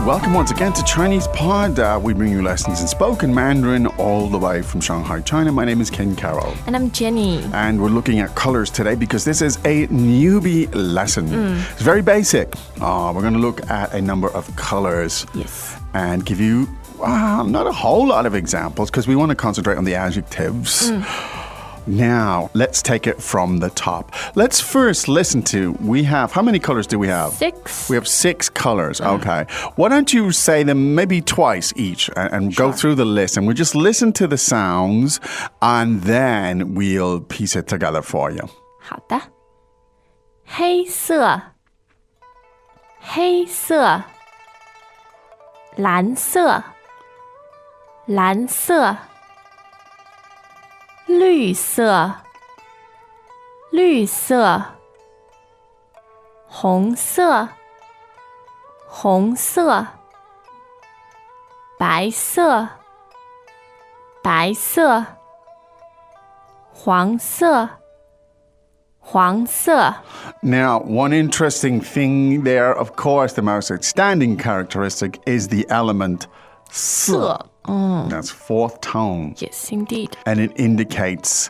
welcome once again to Chinese Pod. We bring you lessons in spoken Mandarin all the way from Shanghai, China. My name is Ken Carroll. And I'm Jenny. And we're looking at colors today because this is a newbie lesson. It's very basic. We're going to look at a number of colors. Yes. And give you not a whole lot of examples because we want to concentrate on the adjectives. Now, let's take it from the top. Let's first listen to, we have, how many colors do we have? 6. We have 6 colors. Okay. Why don't you say them maybe twice each and go through the list and we'll just listen to the sounds and then we'll piece it together for you. 好的。黑色，黑色，蓝色，蓝色，绿色，绿色，红色，红色，白色，白色，黄色，黄色。 Now, one interesting thing there, of course, the most outstanding characteristic is the element 色. That's fourth tone. Yes, indeed. And it indicates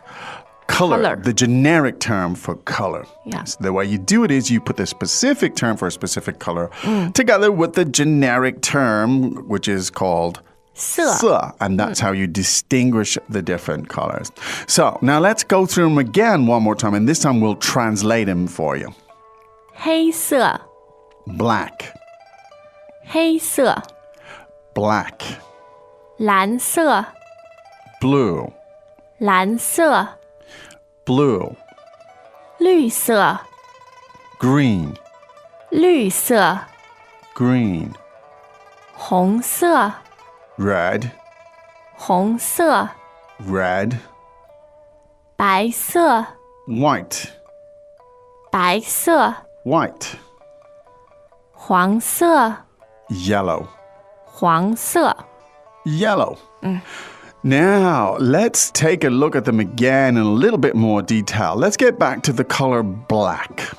color, the generic term for color. Yeah. So the way you do it is you put the specific term for a specific color together with the generic term, which is called 色, and that's how you distinguish the different colors. So now let's go through them again one more time, and this time we'll translate them for you. 黑色 Black, 黑色 black, 蓝色 blue, 蓝色 blue, 绿色 green, 绿色 green, 红色 red, 红色 red, 白色 white, 白色 white, 黄色 yellow, 黄色 yellow. Now, let's take a look at them again in a little bit more detail. Let's get back to the color black.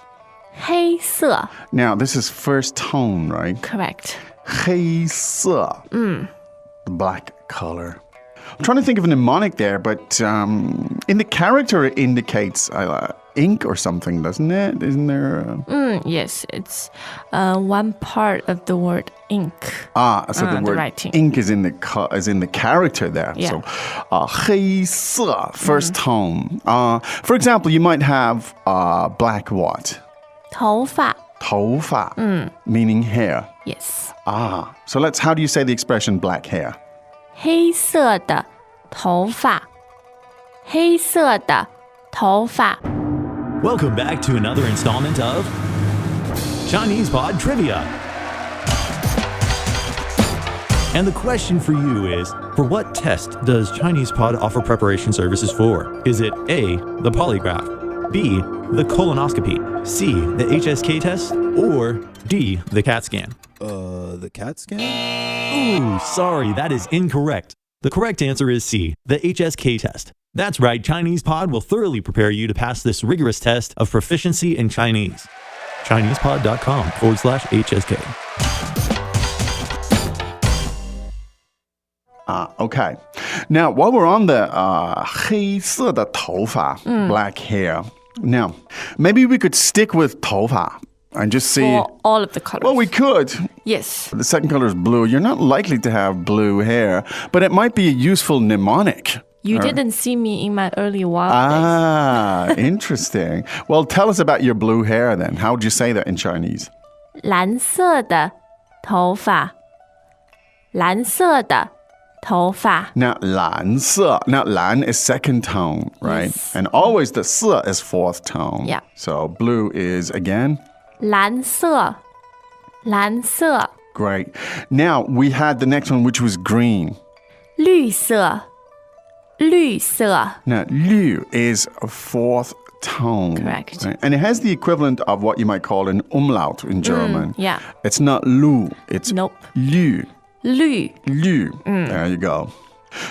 黑色 Now, this is first tone, right? Correct. 黑色. The black color. I'm trying to think of a mnemonic there, but in the character it indicates ink or something, doesn't it? Isn't there? Yes, it's one part of the word ink. So the word writing. ink is in the character there. Yeah. So 黑色, first tone. For example, you might have black what? 头发头发, meaning hair. Yes. So how do you say the expression black hair? 黑色的头发黑色的头发 Welcome back to another installment of Chinese Pod Trivia. And the question for you is, for what test does Chinese Pod offer preparation services for? Is it A, the polygraph, B, the colonoscopy, C, the HSK test, or D, the CAT scan? The CAT scan? Ooh, sorry, that is incorrect. The correct answer is C, the HSK test. That's right, Chinese Pod will thoroughly prepare you to pass this rigorous test of proficiency in Chinese. ChinesePod.com/HSK. Okay. Now, while we're on the 黑色的头发, black hair, now, maybe we could stick with 头发 and just see. For all of the colors. Well, we could. Yes. The second color is blue. You're not likely to have blue hair, but it might be a useful mnemonic. You didn't see me in my early wild days. Interesting. Well, tell us about your blue hair then. How would you say that in Chinese? 蓝色的头发蓝色的头发 Now, 蓝色. Now, 蓝 is second tone, right? Yes. And always the 色 is fourth tone. Yeah. So blue is again? 蓝色蓝色 Great. Now, we had the next one, which was green. 绿色绿色 Now, 绿 is a fourth tone. Correct. Right? And it has the equivalent of what you might call an umlaut in German. yeah. It's not lu, it's Nope. 绿. 绿 Liu. There you go.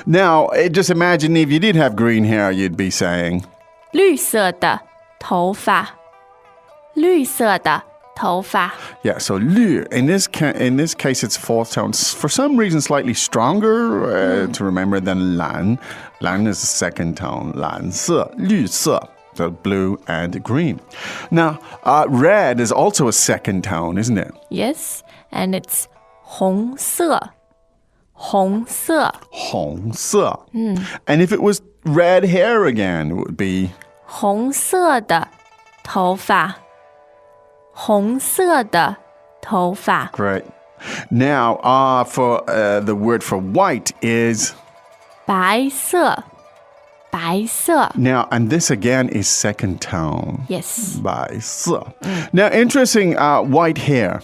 Now, just imagine if you did have green hair, you'd be saying, 绿色的头发绿色的头发 Yeah, so 绿 in this case it's fourth tone. For some reason slightly stronger to remember than 蓝. 蓝 is the second tone. 蓝色, 绿色. So blue and green. Now, red is also a second tone, isn't it? Yes, and it's 红色红色红色. And if it was red hair again, it would be 红色的头发红色的头发 great. Now, for the word for white is 白色白色 now, and this again is second tone. Yes. 白色. Now, interesting, white hair.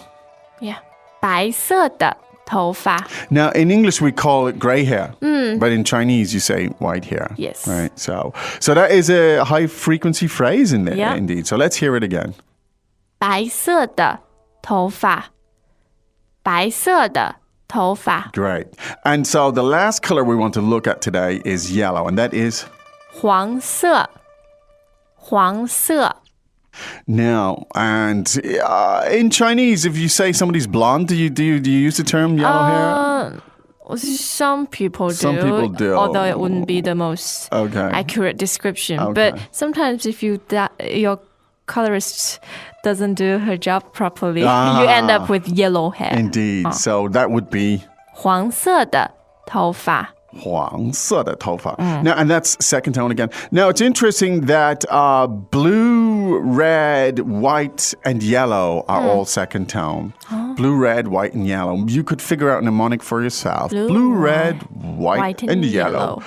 Yeah. 白色的头发 Now, in English, we call it gray hair. But in Chinese, you say white hair. Yes. Right. So that is a high frequency phrase in there, Yeah. indeed. So let's hear it again. 白色的头发白色的头发 Great. And so the last color we want to look at today is yellow, and that is 黄色黄色 now. And in Chinese, if you say somebody's blonde, do you use the term yellow hair? Some people do. Some people do. Although it wouldn't be the most Okay. accurate description. Okay. But sometimes if your colorist doesn't do her job properly, you end up with yellow hair. Indeed. So that would be 黄色的头发黄色的头发. Now, and that's second tone again. Now, it's interesting that blue, red, white, and yellow are all second tone. Blue, red, white, and yellow. You could figure out a mnemonic for yourself. Blue, red, white, and yellow.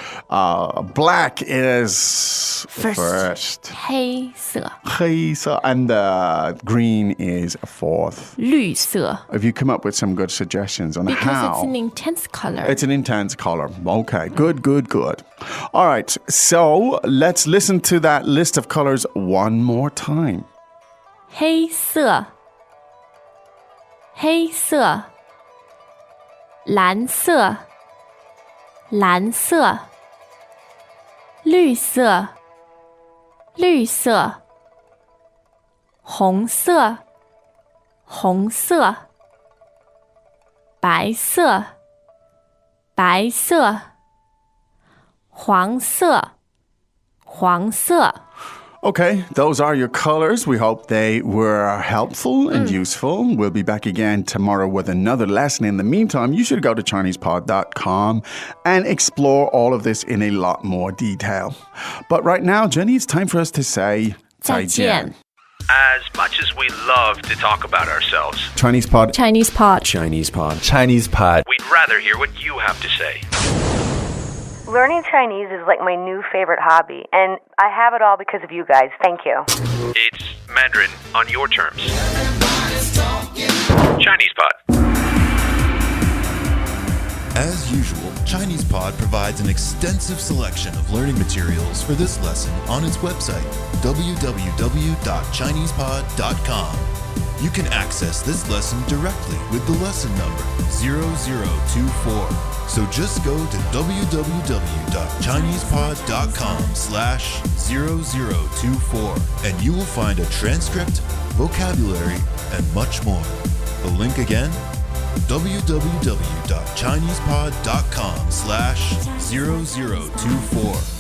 Black is first. 黑色黑色, and green is fourth. 绿色 If you come up with some good suggestions on because how... it's an intense color. It's an intense color. Okay, good. All right, so let's listen to that list of colors one more time. 黑色黑色蓝色蓝色绿色绿色红色红色白色白色黄色黄色 Okay, those are your colors. We hope they were helpful and useful. We'll be back again tomorrow with another lesson. In the meantime, you should go to ChinesePod.com and explore all of this in a lot more detail. But right now, Jenny, it's time for us to say 再见 As much as we love to talk about ourselves, ChinesePod. Chinese pot Chinese pod. Chinese pod. we'd rather hear what you have to say. Learning Chinese is like my new favorite hobby, and I have it all because of you guys. Thank you. It's Mandarin on your terms. Chinese Pod. As usual, ChinesePod provides an extensive selection of learning materials for this lesson on its website, www.chinesepod.com. You can access this lesson directly with the lesson number 0024. So just go to www.chinesepod.com/0024 and you will find a transcript, vocabulary, and much more. The link again, www.chinesepod.com/0024.